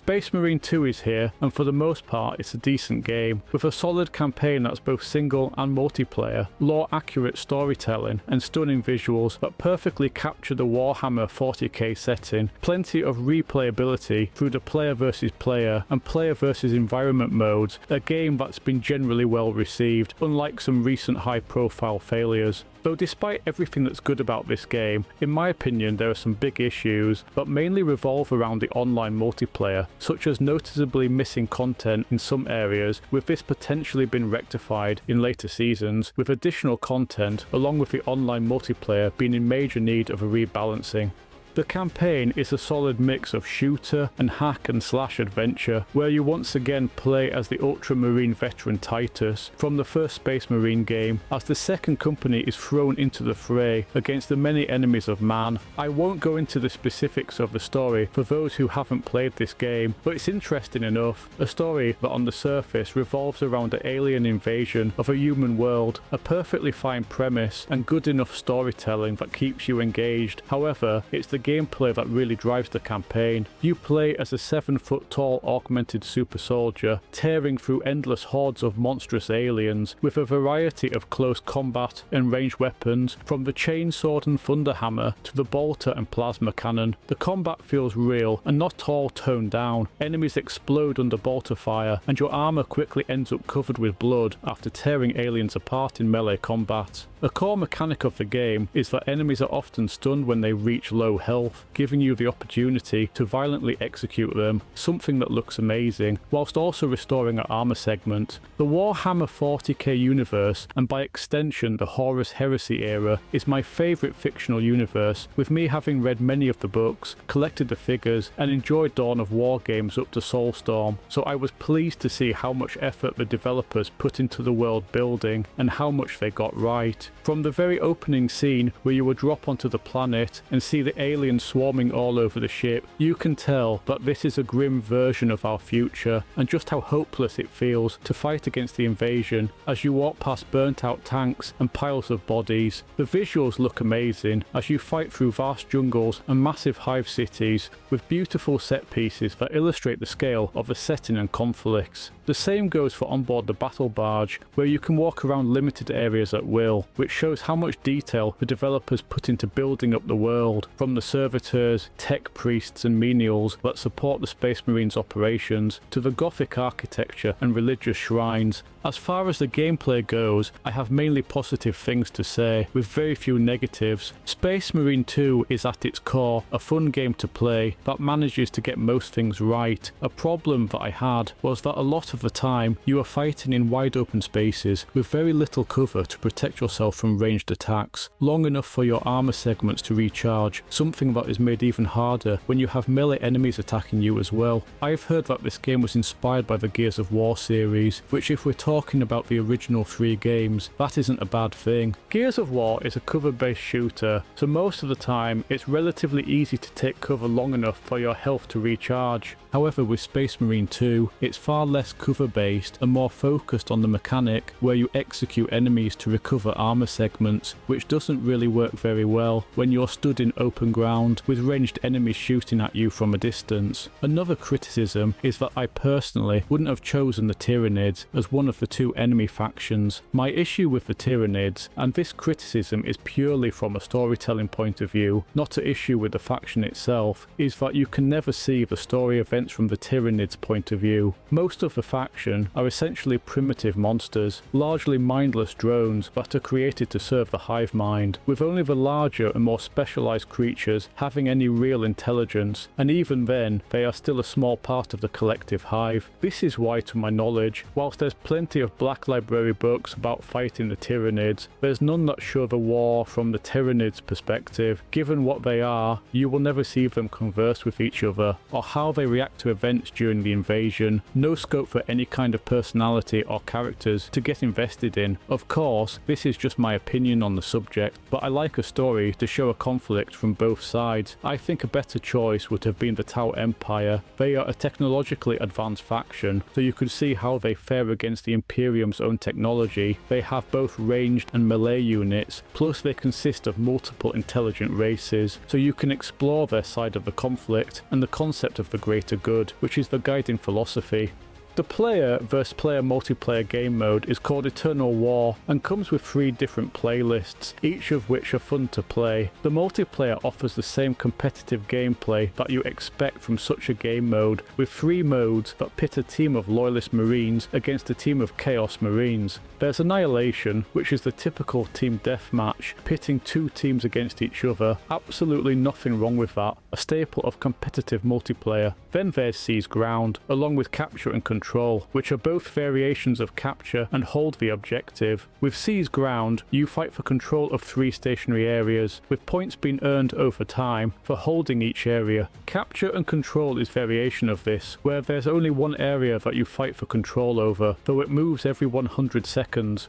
Space Marine 2 is here, and for the most part it's a decent game, with a solid campaign that's both single and multiplayer, lore-accurate storytelling, and stunning visuals that perfectly capture the Warhammer 40k setting, plenty of replayability through the player versus player and player versus environment modes, a game that's been generally well received, unlike some recent high-profile failures. Though despite everything that's good about this game, in my opinion there are some big issues that mainly revolve around the online multiplayer, such as noticeably missing content in some areas, with this potentially been rectified in later seasons, with additional content along with the online multiplayer being in major need of a rebalancing. The campaign is a solid mix of shooter and hack and slash adventure, where you once again play as the Ultramarine veteran Titus from the first Space Marine game, as the second company is thrown into the fray against the many enemies of man. I won't go into the specifics of the story for those who haven't played this game, but it's interesting enough, a story that on the surface revolves around the alien invasion of a human world, a perfectly fine premise and good enough storytelling that keeps you engaged. However, it's the gameplay that really drives the campaign. You play as a 7-foot tall augmented super soldier, tearing through endless hordes of monstrous aliens, with a variety of close combat and ranged weapons, from the chainsword and thunderhammer to the bolter and plasma cannon. The combat feels real and not all toned down. Enemies explode under bolter fire, and your armor quickly ends up covered with blood after tearing aliens apart in melee combat. A core mechanic of the game is that enemies are often stunned when they reach low health, giving you the opportunity to violently execute them, something that looks amazing, whilst also restoring an armor segment. The Warhammer 40k universe, and by extension the Horus Heresy era, is my favourite fictional universe, with me having read many of the books, collected the figures, and enjoyed Dawn of War games up to Soulstorm, so I was pleased to see how much effort the developers put into the world building and how much they got right. From the very opening scene where you will drop onto the planet and see the aliens swarming all over the ship, you can tell that this is a grim version of our future, and just how hopeless it feels to fight against the invasion as you walk past burnt out tanks and piles of bodies. The visuals look amazing as you fight through vast jungles and massive hive cities, with beautiful set pieces that illustrate the scale of the setting and conflicts. The same goes for onboard the battle barge, where you can walk around limited areas at will, which shows how much detail the developers put into building up the world, from the servitors, tech priests and menials that support the Space Marines operations, to the Gothic architecture and religious shrines. As far as the gameplay goes, I have mainly positive things to say, with very few negatives. Space Marine 2 is at its core a fun game to play that manages to get most things right. A problem that I had was that a lot of the time you are fighting in wide open spaces with very little cover to protect yourself from ranged attacks, long enough for your armor segments to recharge, something that is made even harder when you have melee enemies attacking you as well. I've heard that this game was inspired by the Gears of War series, which, if we're talking about the original 3 games, that isn't a bad thing. Gears of War is a cover-based shooter, so most of the time it's relatively easy to take cover long enough for your health to recharge. However, with Space Marine 2, it's far less cover-based and more focused on the mechanic where you execute enemies to recover armor segments, which doesn't really work very well when you're stood in open ground with ranged enemies shooting at you from a distance. Another criticism is that I personally wouldn't have chosen the Tyranids as one of the 2 enemy factions. My issue with the Tyranids, and this criticism is purely from a storytelling point of view, not an issue with the faction itself, is that you can never see the story events from the Tyranids' point of view. Most of the faction are essentially primitive monsters, largely mindless drones that are created to serve the hive mind, with only the larger and more specialised creatures having any real intelligence, and even then they are still a small part of the collective hive. This is why, to my knowledge, whilst there's plenty of Black Library books about fighting the Tyranids, there's none that show the war from the Tyranids' perspective. Given what they are, you will never see them converse with each other, or how they react to events during the invasion. No scope for any kind of personality or characters to get invested in. Of course, this is just my opinion on the subject, but I like a story to show a conflict from both sides, I think a better choice would have been the Tau Empire. They are a technologically advanced faction, so you could see how they fare against the Imperium's own technology. They have both ranged and melee units, plus they consist of multiple intelligent races, so you can explore their side of the conflict and the concept of the greater good, which is the guiding philosophy. The player versus player multiplayer game mode is called Eternal War and comes with 3 different playlists, each of which are fun to play. The multiplayer offers the same competitive gameplay that you expect from such a game mode, with 3 modes that pit a team of Loyalist Marines against a team of Chaos Marines. There's Annihilation, which is the typical team deathmatch, pitting 2 teams against each other. Absolutely nothing wrong with that, a staple of competitive multiplayer. Then there's Seize Ground, along with Capture and Control, which are both variations of capture and hold the objective. With Seize Ground, you fight for control of 3 stationary areas, with points being earned over time for holding each area. Capture and Control is variation of this, where there's only one area that you fight for control over, though it moves every 100 seconds.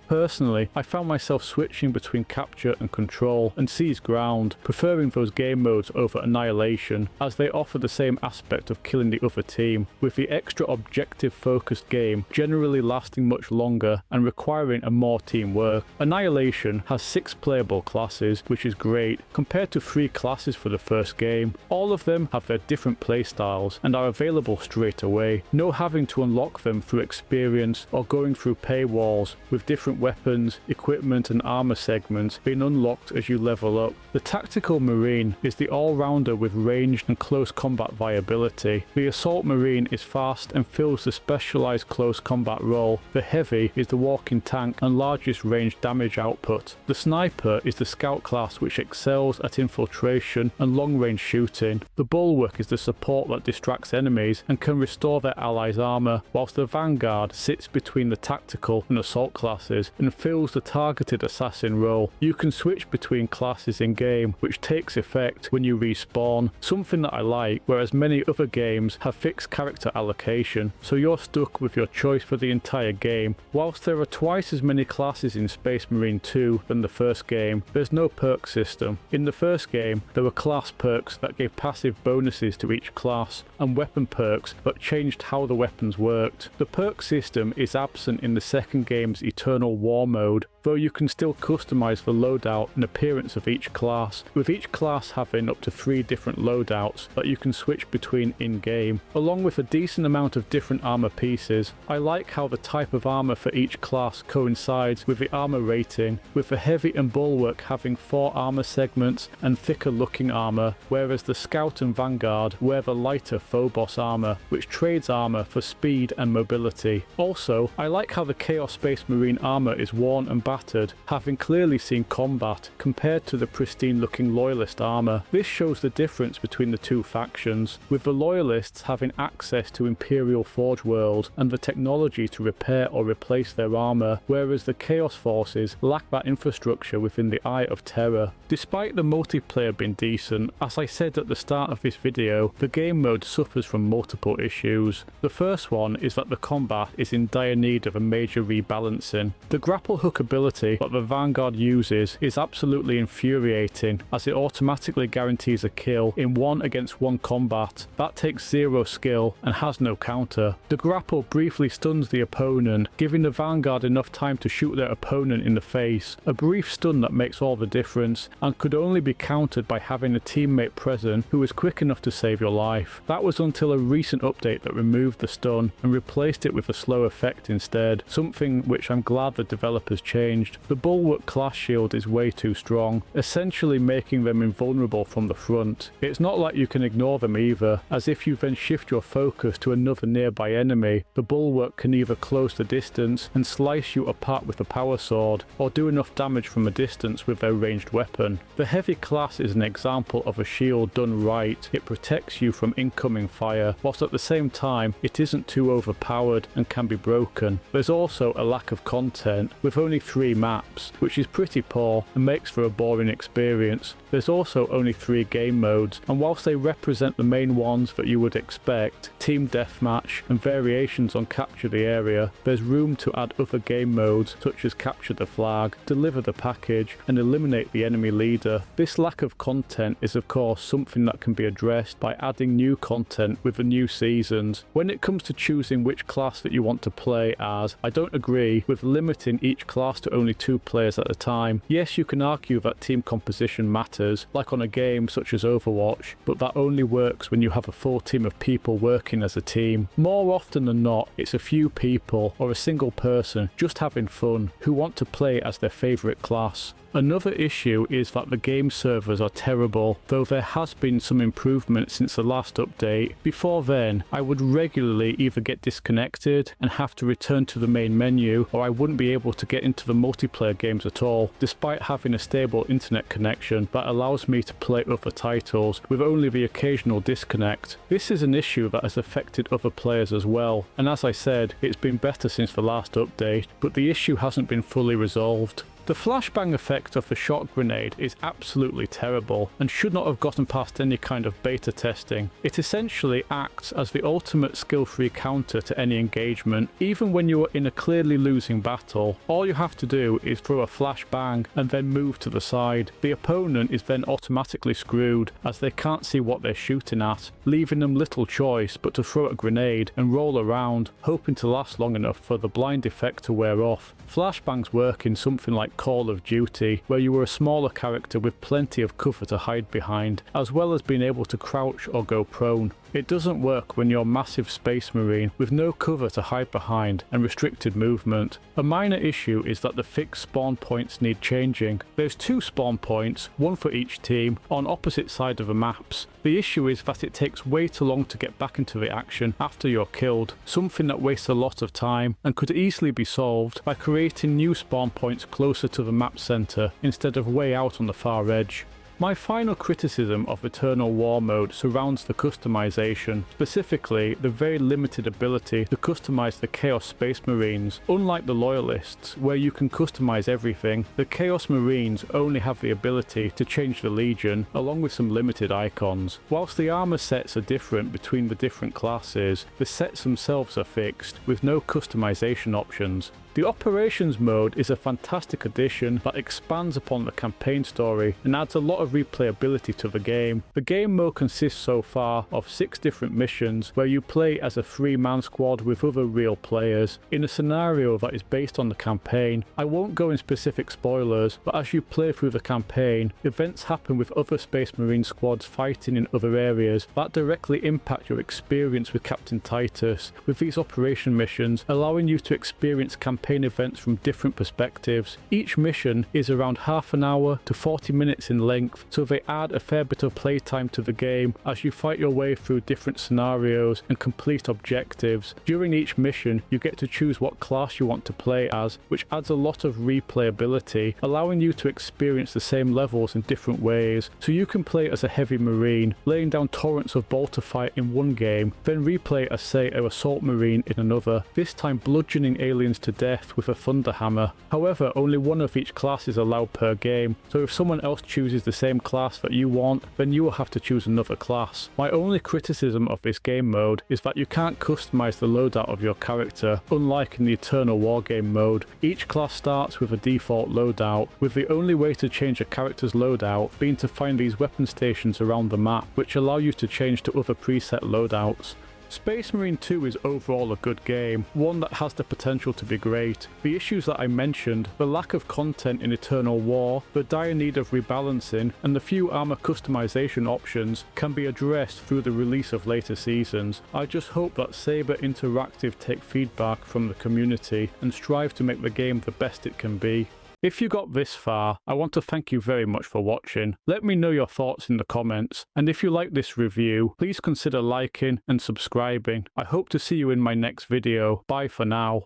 Personally, I found myself switching between Capture and Control and Seize Ground, preferring those game modes over Annihilation, as they offer the same aspect of killing the other team, with the extra objective-focused game generally lasting much longer and requiring a more teamwork. Annihilation has 6 playable classes, which is great, compared to 3 classes for the first game. All of them have their different playstyles and are available straight away, no having to unlock them through experience or going through paywalls, with different weapons, equipment and armor segments being unlocked as you level up. The Tactical Marine is the all-rounder with ranged and close combat viability. The Assault Marine is fast and fills the specialized close combat role. The Heavy is the walking tank and largest ranged damage output. The Sniper is the scout class which excels at infiltration and long-range shooting. The Bulwark is the support that distracts enemies and can restore their allies' armor, whilst the Vanguard sits between the tactical and assault classes and fills the targeted assassin role. You can switch between classes in game, which takes effect when you respawn, something that I like, whereas many other games have fixed character allocation, so you're stuck with your choice for the entire game. Whilst there are twice as many classes in Space Marine 2 than the first game, there's no perk system. In the first game, there were class perks that gave passive bonuses to each class, and weapon perks that changed how the weapons worked. The perk system is absent in the second game's Eternal War mode, though you can still customize the loadout and appearance of each class, with each class having up to 3 different loadouts that you can switch between in-game, along with a decent amount of different armor pieces. I like how the type of armor for each class coincides with the armor rating, with the Heavy and Bulwark having 4 armor segments and thicker looking armor, whereas the Scout and Vanguard wear the lighter Phobos armor, which trades armor for speed and mobility. Also, I like how the Chaos Space Marine armor is worn and battered, having clearly seen combat, compared to the pristine looking Loyalist armor. This shows the difference between the 2 factions, with the Loyalists having access to Imperial Forge World and the technology to repair or replace their armor, whereas the Chaos Forces lack that infrastructure within the Eye of Terror. Despite the multiplayer being decent, as I said at the start of this video, the game mode suffers from multiple issues. The first one is that the combat is in dire need of a major rebalancing. The grapple hook ability that the Vanguard uses is absolutely infuriating, as it automatically guarantees a kill in 1-against-1 combat. That takes 0 skill and has no counter. The grapple briefly stuns the opponent, giving the Vanguard enough time to shoot their opponent in the face, a brief stun that makes all the difference, and could only be countered by having a teammate present who is quick enough to save your life. That was until a recent update that removed the stun and replaced it with a slow effect instead, something which I'm glad the developers changed. The Bulwark class shield is way too strong, essentially making them invulnerable from the front. It's not like you can ignore them either, as if you then shift your focus to another nearby enemy, the Bulwark can either close the distance and slice you apart with a power sword, or do enough damage from a distance with their ranged weapon. The Heavy class is an example of a shield done right. It protects you from incoming fire, whilst at the same time it isn't too overpowered and can be broken. There's also a lack of content, with only 3 3 maps, which is pretty poor and makes for a boring experience. There's also only 3 game modes, and whilst they represent the main ones that you would expect, Team Deathmatch and variations on Capture the Area, there's room to add other game modes such as Capture the Flag, Deliver the Package, and Eliminate the Enemy Leader. This lack of content is of course something that can be addressed by adding new content with the new seasons. When it comes to choosing which class that you want to play as, I don't agree with limiting each class to only 2 players at a time. Yes, you can argue that team composition matters, like on a game such as Overwatch, but that only works when you have a full team of people working as a team. More often than not, it's a few people or a single person just having fun who want to play as their favourite class. Another issue is that the game servers are terrible, though there has been some improvement since the last update. Before then, I would regularly either get disconnected and have to return to the main menu, or I wouldn't be able to get into the multiplayer games at all, despite having a stable internet connection that allows me to play other titles with only the occasional disconnect. This is an issue that has affected other players as well, and as I said, it's been better since the last update, but the issue hasn't been fully resolved. The flashbang effect of the shot grenade is absolutely terrible and should not have gotten past any kind of beta testing. It essentially acts as the ultimate skill-free counter to any engagement. Even when you are in a clearly losing battle, all you have to do is throw a flashbang and then move to the side. The opponent is then automatically screwed as they can't see what they're shooting at, leaving them little choice but to throw a grenade and roll around, hoping to last long enough for the blind effect to wear off. Flashbangs work in something like Call of Duty, where you were a smaller character with plenty of cover to hide behind, as well as being able to crouch or go prone. It doesn't work when you're a massive space marine with no cover to hide behind and restricted movement. A minor issue is that the fixed spawn points need changing. There's 2 spawn points, one for each team, on opposite sides of the maps. The issue is that it takes way too long to get back into the action after you're killed, something that wastes a lot of time and could easily be solved by creating new spawn points closer to the map centre instead of way out on the far edge. My final criticism of Eternal War mode surrounds the customization, specifically the very limited ability to customize the Chaos Space Marines. Unlike the Loyalists, where you can customize everything, the Chaos Marines only have the ability to change the Legion, along with some limited icons. Whilst the armor sets are different between the different classes, the sets themselves are fixed, with no customization options. The Operations mode is a fantastic addition that expands upon the campaign story and adds a lot of replayability to the game. The game mode consists so far of 6 different missions where you play as a 3-man squad with other real players in a scenario that is based on the campaign. I won't go in specific spoilers, but as you play through the campaign, events happen with other Space Marine squads fighting in other areas that directly impact your experience with Captain Titus, with these operation missions allowing you to experience campaign events from different perspectives. Each mission is around half an hour to 40 minutes in length, so they add a fair bit of playtime to the game as you fight your way through different scenarios and complete objectives. During each mission, you get to choose what class you want to play as, which adds a lot of replayability, allowing you to experience the same levels in different ways. So you can play as a heavy marine, laying down torrents of bolter fight in one game, then replay as, say, an assault marine in another, this time bludgeoning aliens to death with a thunder hammer. However, only one of each class is allowed per game, so if someone else chooses the same class that you want, then you will have to choose another class. My only criticism of this game mode is that you can't customize the loadout of your character, unlike in the Eternal War game mode. Each class starts with a default loadout, with the only way to change a character's loadout being to find these weapon stations around the map, which allow you to change to other preset loadouts. Space Marine 2 is overall a good game, one that has the potential to be great. The issues that I mentioned, the lack of content in Eternal War, the dire need of rebalancing, and the few armor customization options can be addressed through the release of later seasons. I just hope that Saber Interactive take feedback from the community and strive to make the game the best it can be. If you got this far, I want to thank you very much for watching. Let me know your thoughts in the comments, and if you like this review, please consider liking and subscribing. I hope to see you in my next video. Bye for now.